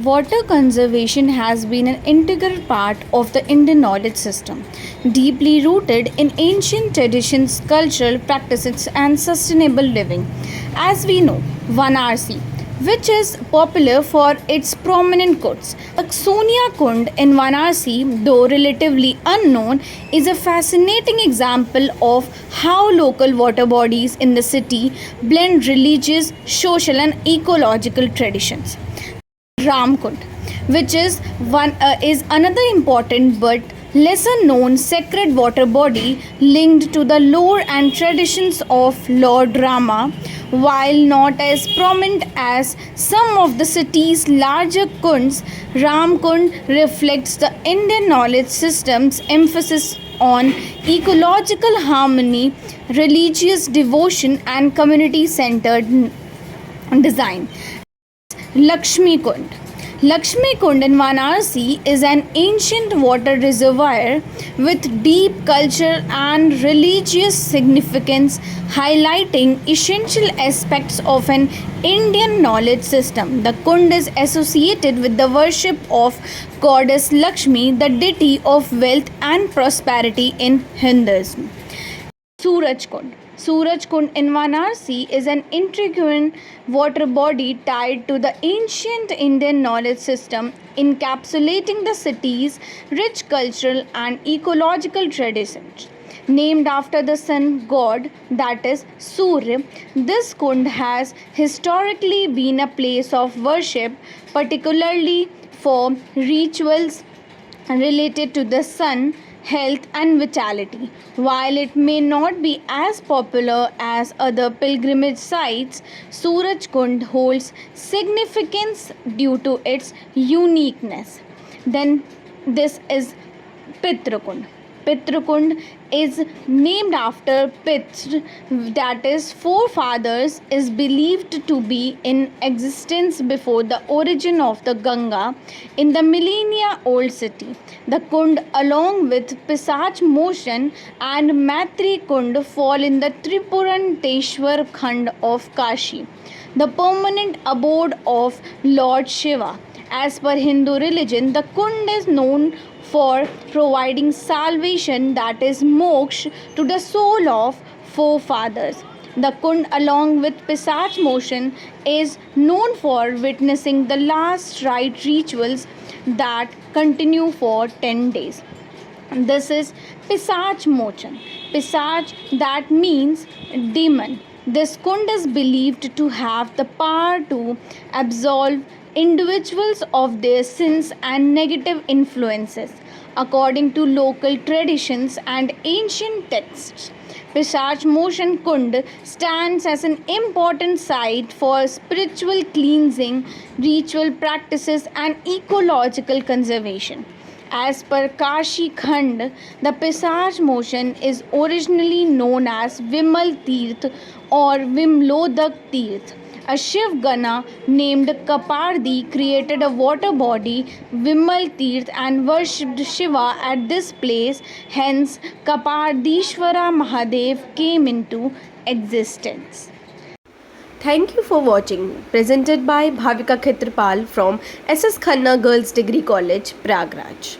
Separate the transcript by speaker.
Speaker 1: Water conservation has been an integral part of the Indian knowledge system, deeply rooted in ancient traditions, cultural practices, and sustainable living. As we know, Varanasi, which is popular for its prominent kunds. The Sonia Kund in Varanasi, though relatively unknown, is a fascinating example of how local water bodies in the city blend religious, social, and ecological traditions. Ramkund, which is another important but lesser known sacred water body linked to the lore and traditions of Lord Rama. While not as prominent as some of the city's larger kunds, Ramkund reflects the Indian knowledge system's emphasis on ecological harmony, religious devotion, and community centered design. Lakshmi Kund. Lakshmi Kund in Varanasi is an ancient water reservoir with deep cultural and religious significance, highlighting essential aspects of an Indian knowledge system. The Kund is associated with the worship of goddess Lakshmi, the deity of wealth and prosperity in Hinduism. Suraj Kund. Suraj Kund in Varanasi is an intriguing water body tied to the ancient Indian knowledge system, encapsulating the city's rich cultural and ecological traditions. Named after the sun god, that is Surya, this Kund has historically been a place of worship, particularly for rituals related to the sun, health, and vitality. While it may not be as popular as other pilgrimage sites, Suraj Kund holds significance due to its uniqueness. Then this is Pitrakund. Pitrakund is named after Pitr, that is, forefathers, is believed to be in existence before the origin of the Ganga in the millennia old city. The Kund, along with Pisach Motion and Matri Kund, fall in the Tripuranteshwar Khand of Kashi, the permanent abode of Lord Shiva. As per Hindu religion, the Kund is known for providing salvation, that is moksha, to the soul of forefathers. The Kund, along with Pisach Motion, is known for witnessing the last rite rituals that continue for 10 days. This is Pisach Motion. Pisach, that means demon. This Kund is believed to have the power to absolve individuals of their sins and negative influences. According to local traditions and ancient texts, Pisach Motion Kund stands as an important site for spiritual cleansing, ritual practices, and ecological conservation. As per Kashi Khand, the Pisach Motion is originally known as Vimal Tirth or Vimlodak Tirth. A Shiv Gana named Kapardi created a water body, Vimal Tirth, and worshipped Shiva at this place. Hence, Kapardishwara Mahadev came into existence.
Speaker 2: Thank you for watching. Presented by Bhavika Khetrapal from SS Khanna Girls Degree College, Pragraj.